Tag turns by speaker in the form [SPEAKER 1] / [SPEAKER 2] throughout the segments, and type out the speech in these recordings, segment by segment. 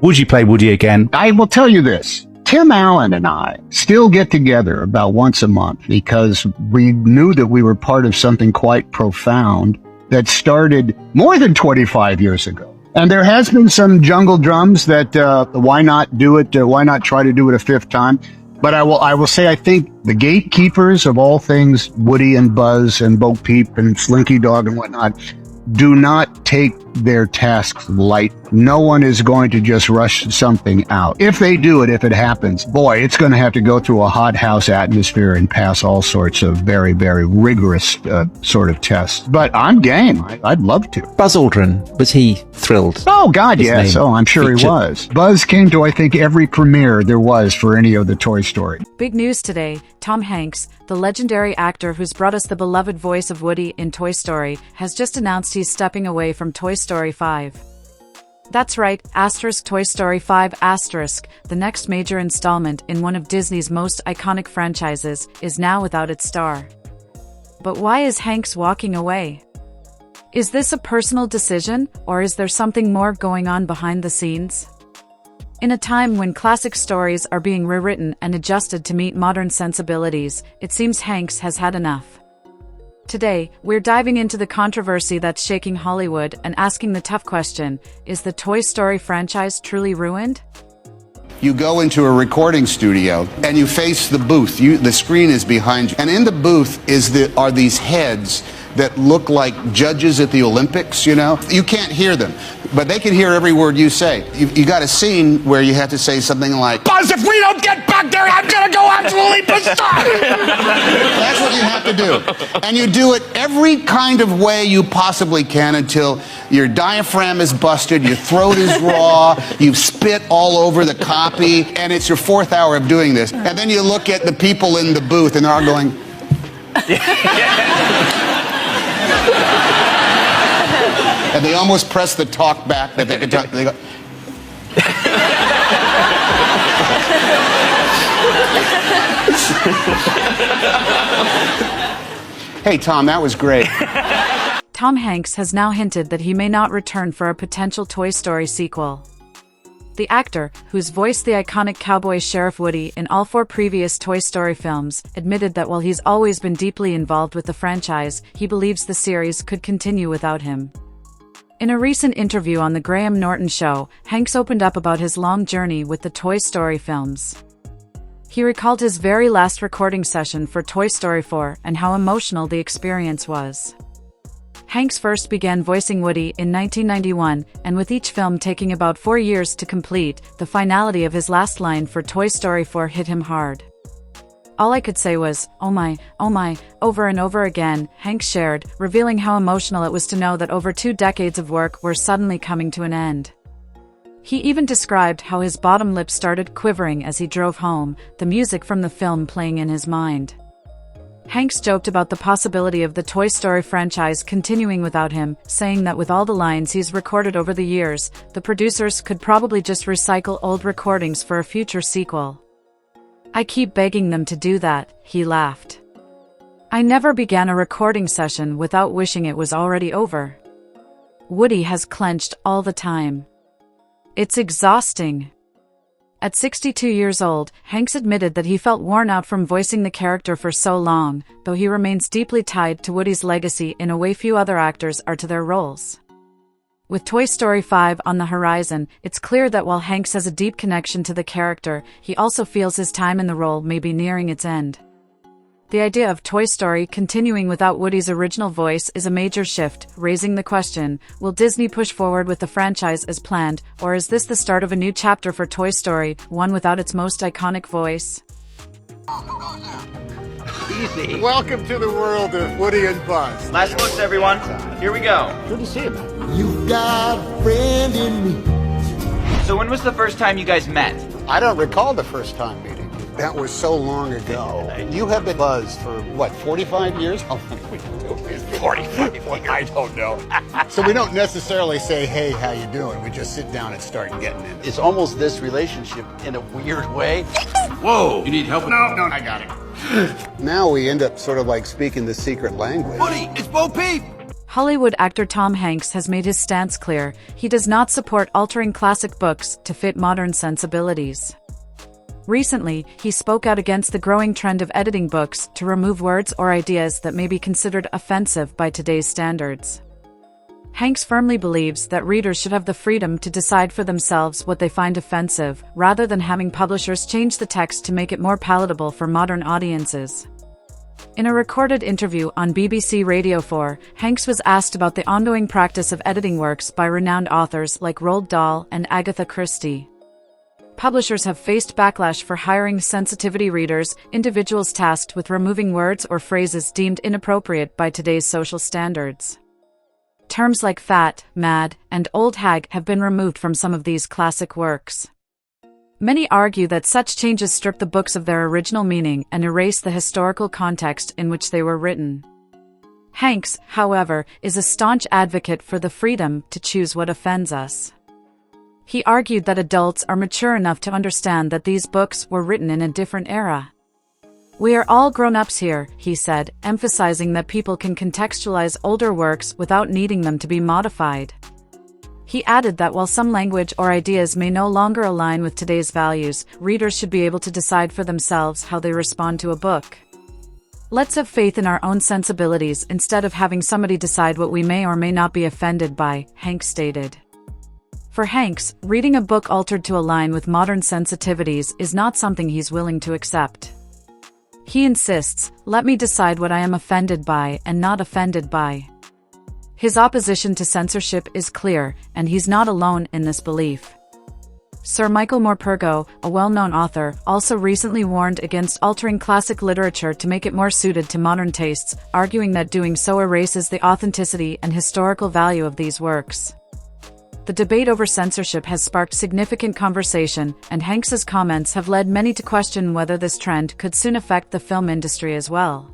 [SPEAKER 1] Would you play Woody again?
[SPEAKER 2] I will tell you this. Tim Allen and I still get together about once a month because we knew that we were part of something quite profound that started more than 25 years ago. And there has been some jungle drums that why not do it? Why not try to do it a fifth time? But I will say I think the gatekeepers of all things Woody and Buzz and Bo Peep and Slinky Dog and whatnot do not take their tasks light. No one is going to just rush something out. If they do it, if it happens, boy, it's going to have to go through a hothouse atmosphere and pass all sorts of very, very rigorous sort of tests. But I'm game. I'd love to.
[SPEAKER 3] Buzz Aldrin, was he thrilled?
[SPEAKER 2] Oh, God, yes. Oh, I'm sure he was. Buzz came to, I think, every premiere there was for any of the Toy Story.
[SPEAKER 4] Big news today. Tom Hanks, the legendary actor who's brought us the beloved voice of Woody in Toy Story, has just announced he's stepping away from Toy Story 5. That's right, Toy Story 5 the next major installment in one of Disney's most iconic franchises, is now without its star. But why is Hanks walking away? Is this a personal decision, or is there something more going on behind the scenes? In a time when classic stories are being rewritten and adjusted to meet modern sensibilities, it seems Hanks has had enough. Today, we're diving into the controversy that's shaking Hollywood and asking the tough question, is the Toy Story franchise truly ruined?
[SPEAKER 5] You go into a recording studio and you face the booth. The screen is behind you. And in the booth are these heads that look like judges at the Olympics, you know? You can't hear them, but they can hear every word you say. You got a scene where you have to say something like, Buzz, if we don't get back there, I'm gonna go absolutely bizarre. That's what you have to do. And you do it every kind of way you possibly can until your diaphragm is busted, your throat is raw, you've spit all over the copy, and it's your fourth hour of doing this. And then you look at the people in the booth and they're all going, and they almost press the talk back that they could talk. They go, hey, Tom, that was great.
[SPEAKER 4] Tom Hanks has now hinted that he may not return for a potential Toy Story sequel. The actor, who's voiced the iconic cowboy Sheriff Woody in all 4 previous Toy Story films, admitted that while he's always been deeply involved with the franchise, he believes the series could continue without him. In a recent interview on The Graham Norton Show, Hanks opened up about his long journey with the Toy Story films. He recalled his very last recording session for Toy Story 4 and how emotional the experience was. Hanks first began voicing Woody in 1991, and with each film taking about 4 years to complete, the finality of his last line for Toy Story 4 hit him hard. All I could say was, oh my, over and over again, Hanks shared, revealing how emotional it was to know that over 2 decades of work were suddenly coming to an end. He even described how his bottom lip started quivering as he drove home, the music from the film playing in his mind. Hanks joked about the possibility of the Toy Story franchise continuing without him, saying that with all the lines he's recorded over the years, the producers could probably just recycle old recordings for a future sequel. I keep begging them to do that, he laughed. I never began a recording session without wishing it was already over. Woody has clenched all the time. It's exhausting. At 62 years old, Hanks admitted that he felt worn out from voicing the character for so long, though he remains deeply tied to Woody's legacy in a way few other actors are to their roles. With Toy Story 5 on the horizon, it's clear that while Hanks has a deep connection to the character, he also feels his time in the role may be nearing its end. The idea of Toy Story continuing without Woody's original voice is a major shift, raising the question, will Disney push forward with the franchise as planned, or is this the start of a new chapter for Toy Story, one without its most iconic voice?
[SPEAKER 6] Easy.
[SPEAKER 2] Welcome to the world of Woody and Buzz.
[SPEAKER 6] Last looks, everyone. Here we go.
[SPEAKER 2] Good to see you, man.
[SPEAKER 7] You got a friend in me.
[SPEAKER 6] So when was the first time you guys met?
[SPEAKER 2] I don't recall the first time meeting. That was so long ago. You have been Buzz for, what, 45 years? How long have we been doing this?
[SPEAKER 6] 45 years.
[SPEAKER 2] I don't know. So we don't necessarily say, hey, how you doing? We just sit down and start getting into it.
[SPEAKER 8] It's almost this relationship in a weird way.
[SPEAKER 9] Whoa, you need help?
[SPEAKER 2] No, I got it. Now we end up sort of like speaking the secret language.
[SPEAKER 9] Buddy, it's Bo Peep!
[SPEAKER 4] Hollywood actor Tom Hanks has made his stance clear. He does not support altering classic books to fit modern sensibilities. Recently, he spoke out against the growing trend of editing books to remove words or ideas that may be considered offensive by today's standards. Hanks firmly believes that readers should have the freedom to decide for themselves what they find offensive, rather than having publishers change the text to make it more palatable for modern audiences. In a recorded interview on BBC Radio 4, Hanks was asked about the ongoing practice of editing works by renowned authors like Roald Dahl and Agatha Christie. Publishers have faced backlash for hiring sensitivity readers, individuals tasked with removing words or phrases deemed inappropriate by today's social standards. Terms like fat, mad, and old hag have been removed from some of these classic works. Many argue that such changes strip the books of their original meaning and erase the historical context in which they were written. Hanks, however, is a staunch advocate for the freedom to choose what offends us. He argued that adults are mature enough to understand that these books were written in a different era. "We are all grown-ups here," he said, emphasizing that people can contextualize older works without needing them to be modified. He added that while some language or ideas may no longer align with today's values, readers should be able to decide for themselves how they respond to a book. "Let's have faith in our own sensibilities instead of having somebody decide what we may or may not be offended by," Hanks stated. For Hanks, reading a book altered to align with modern sensitivities is not something he's willing to accept. He insists, "Let me decide what I am offended by and not offended by." His opposition to censorship is clear, and he's not alone in this belief. Sir Michael Morpurgo, a well-known author, also recently warned against altering classic literature to make it more suited to modern tastes, arguing that doing so erases the authenticity and historical value of these works. The debate over censorship has sparked significant conversation, and Hanks's comments have led many to question whether this trend could soon affect the film industry as well.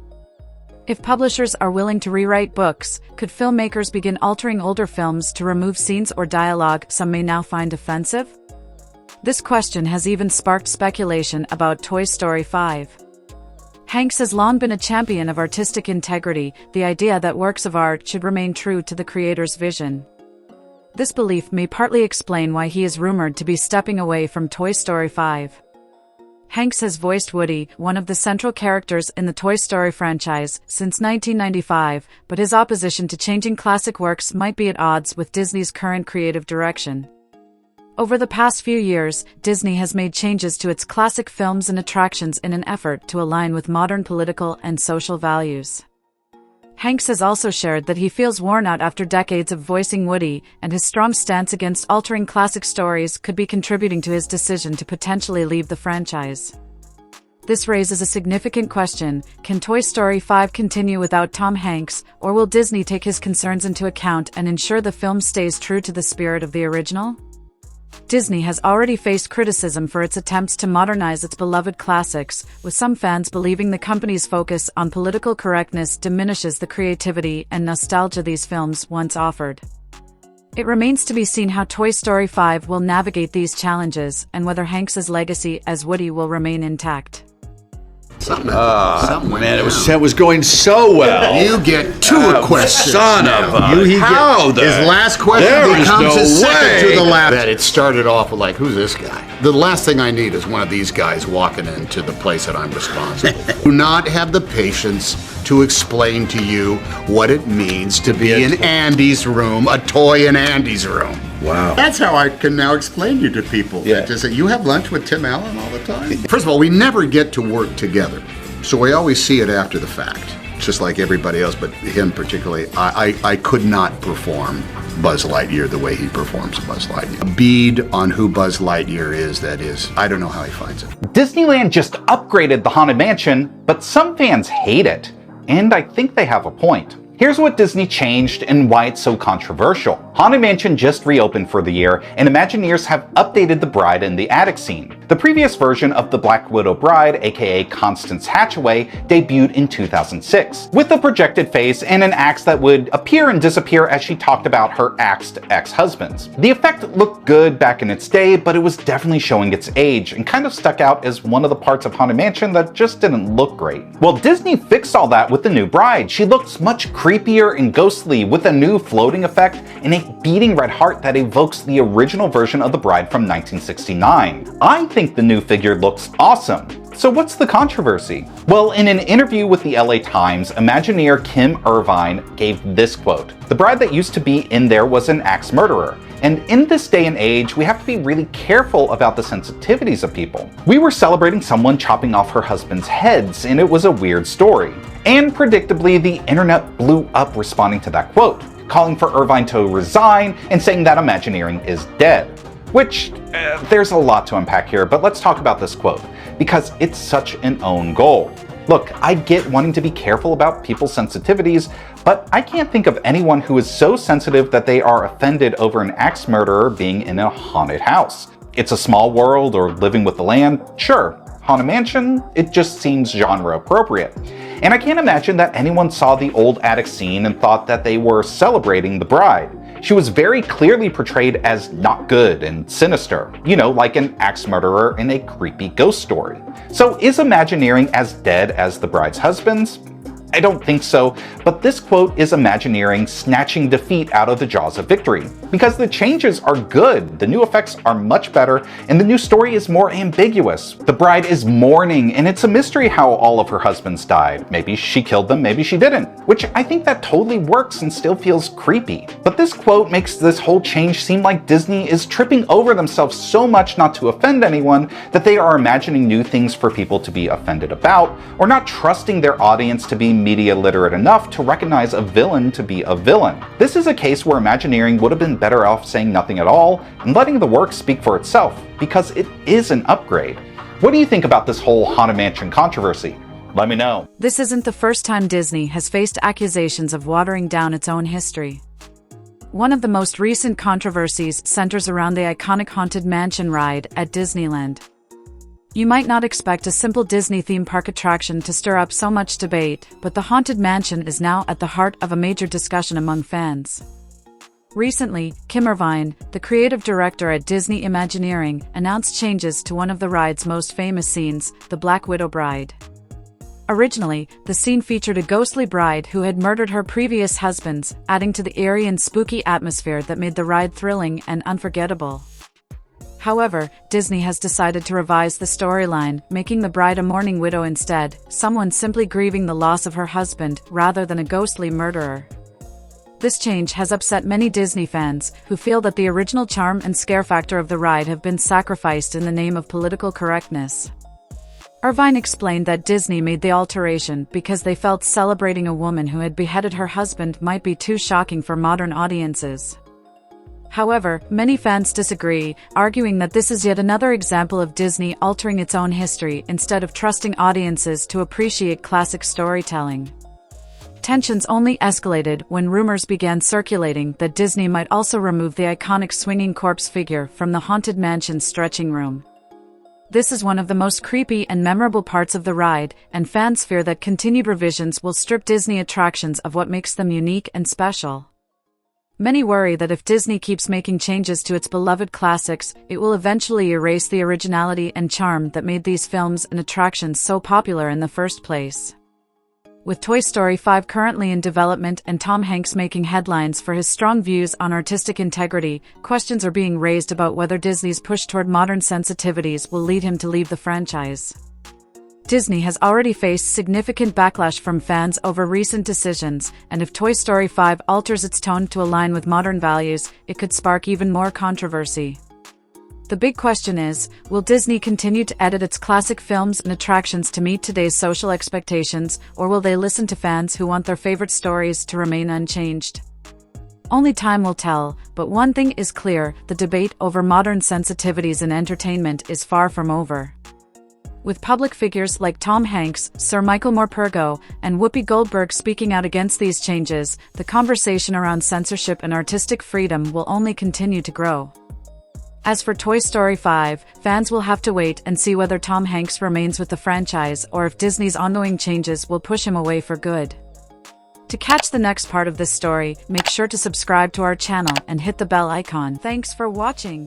[SPEAKER 4] If publishers are willing to rewrite books, could filmmakers begin altering older films to remove scenes or dialogue some may now find offensive? This question has even sparked speculation about Toy Story 5. Hanks has long been a champion of artistic integrity, the idea that works of art should remain true to the creator's vision. This belief may partly explain why he is rumored to be stepping away from Toy Story 5. Hanks has voiced Woody, one of the central characters in the Toy Story franchise, since 1995, but his opposition to changing classic works might be at odds with Disney's current creative direction. Over the past few years, Disney has made changes to its classic films and attractions in an effort to align with modern political and social values. Hanks has also shared that he feels worn out after decades of voicing Woody, and his strong stance against altering classic stories could be contributing to his decision to potentially leave the franchise. This raises a significant question: can Toy Story 5 continue without Tom Hanks, or will Disney take his concerns into account and ensure the film stays true to the spirit of the original? Disney has already faced criticism for its attempts to modernize its beloved classics, with some fans believing the company's focus on political correctness diminishes the creativity and nostalgia these films once offered. It remains to be seen how Toy Story 5 will navigate these challenges, and whether Hanks's legacy as Woody will remain intact.
[SPEAKER 5] Something went
[SPEAKER 9] Man,
[SPEAKER 5] down.
[SPEAKER 9] it was going so well.
[SPEAKER 5] You get two questions.
[SPEAKER 9] Son
[SPEAKER 5] now.
[SPEAKER 9] of a...
[SPEAKER 5] He
[SPEAKER 9] How
[SPEAKER 5] his
[SPEAKER 9] the...
[SPEAKER 5] last question
[SPEAKER 9] There is
[SPEAKER 5] becomes
[SPEAKER 9] no
[SPEAKER 5] his second
[SPEAKER 9] way.
[SPEAKER 5] to the last. That it started off with like, who's this guy? The last thing I need is one of these guys walking into the place that I'm responsible for. Do not have the patience to explain to you what it means to be in Andy's room, a toy in Andy's room.
[SPEAKER 9] Wow.
[SPEAKER 5] That's how I can now explain you to people.
[SPEAKER 9] Yeah.
[SPEAKER 5] Just say, you have lunch with Tim Allen all the time? First of all, we never get to work together. So we always see it after the fact, just like everybody else, but him particularly. I could not perform Buzz Lightyear the way he performs Buzz Lightyear. A bead on who Buzz Lightyear is, that is, I don't know how he finds it.
[SPEAKER 1] Disneyland just upgraded the Haunted Mansion, but some fans hate it. And I think they have a point. Here's what Disney changed and why it's so controversial. Haunted Mansion just reopened for the year, and Imagineers have updated the bride in the attic scene. The previous version of The Black Widow Bride, aka Constance Hatchaway, debuted in 2006, with a projected face and an axe that would appear and disappear as she talked about her axed ex-husbands. The effect looked good back in its day, but it was definitely showing its age, and kind of stuck out as one of the parts of Haunted Mansion that just didn't look great. Well, Disney fixed all that with the new bride. She looks much creepier and ghostly, with a new floating effect and a beating red heart that evokes the original version of the bride from 1969. I think the new figure looks awesome. So what's the controversy? Well, in an interview with the LA Times, Imagineer Kim Irvine gave this quote: "The bride that used to be in there was an axe murderer. And in this day and age, we have to be really careful about the sensitivities of people. We were celebrating someone chopping off her husband's heads, and it was a weird story." And predictably, the internet blew up responding to that quote, calling for Irvine to resign and saying that Imagineering is dead. Which, there's a lot to unpack here, but let's talk about this quote, because it's such an own goal. Look, I get wanting to be careful about people's sensitivities, but I can't think of anyone who is so sensitive that they are offended over an axe murderer being in a haunted house. It's a Small World or Living with the Land, sure. Haunted Mansion, it just seems genre appropriate. And I can't imagine that anyone saw the old attic scene and thought that they were celebrating the bride. She was very clearly portrayed as not good and sinister, you know, like an axe murderer in a creepy ghost story. So is Imagineering as dead as the bride's husbands? I don't think so, but this quote is Imagineering snatching defeat out of the jaws of victory. Because the changes are good, the new effects are much better, and the new story is more ambiguous. The bride is mourning, and it's a mystery how all of her husbands died. Maybe she killed them, maybe she didn't. Which I think that totally works and still feels creepy. But this quote makes this whole change seem like Disney is tripping over themselves so much not to offend anyone that they are imagining new things for people to be offended about, or not trusting their audience to be media literate enough to recognize a villain to be a villain. This is a case where Imagineering would have been better off saying nothing at all and letting the work speak for itself, because it is an upgrade. What do you think about this whole Haunted Mansion controversy? Let me know.
[SPEAKER 4] This isn't the first time Disney has faced accusations of watering down its own history. One of the most recent controversies centers around the iconic Haunted Mansion ride at Disneyland. You might not expect a simple Disney theme park attraction to stir up so much debate, but the Haunted Mansion is now at the heart of a major discussion among fans. Recently, Kim Irvine, the creative director at Disney Imagineering, announced changes to one of the ride's most famous scenes, the Black Widow Bride. Originally, the scene featured a ghostly bride who had murdered her previous husbands, adding to the eerie and spooky atmosphere that made the ride thrilling and unforgettable. However, Disney has decided to revise the storyline, making the bride a mourning widow instead, someone simply grieving the loss of her husband rather than a ghostly murderer. This change has upset many Disney fans, who feel that the original charm and scare factor of the ride have been sacrificed in the name of political correctness. Irvine explained that Disney made the alteration because they felt celebrating a woman who had beheaded her husband might be too shocking for modern audiences. However, many fans disagree, arguing that this is yet another example of Disney altering its own history instead of trusting audiences to appreciate classic storytelling. Tensions only escalated when rumors began circulating that Disney might also remove the iconic swinging corpse figure from the Haunted Mansion's stretching room. This is one of the most creepy and memorable parts of the ride, and fans fear that continued revisions will strip Disney attractions of what makes them unique and special. Many worry that if Disney keeps making changes to its beloved classics, it will eventually erase the originality and charm that made these films and attractions so popular in the first place. With Toy Story 5 currently in development and Tom Hanks making headlines for his strong views on artistic integrity, questions are being raised about whether Disney's push toward modern sensitivities will lead him to leave the franchise. Disney has already faced significant backlash from fans over recent decisions, and if Toy Story 5 alters its tone to align with modern values, it could spark even more controversy. The big question is, will Disney continue to edit its classic films and attractions to meet today's social expectations, or will they listen to fans who want their favorite stories to remain unchanged? Only time will tell, but one thing is clear, the debate over modern sensitivities in entertainment is far from over. With public figures like Tom Hanks, Sir Michael Morpurgo, and Whoopi Goldberg speaking out against these changes, the conversation around censorship and artistic freedom will only continue to grow. As for Toy Story 5, fans will have to wait and see whether Tom Hanks remains with the franchise or if Disney's ongoing changes will push him away for good. To catch the next part of this story, make sure to subscribe to our channel and hit the bell icon. Thanks for watching.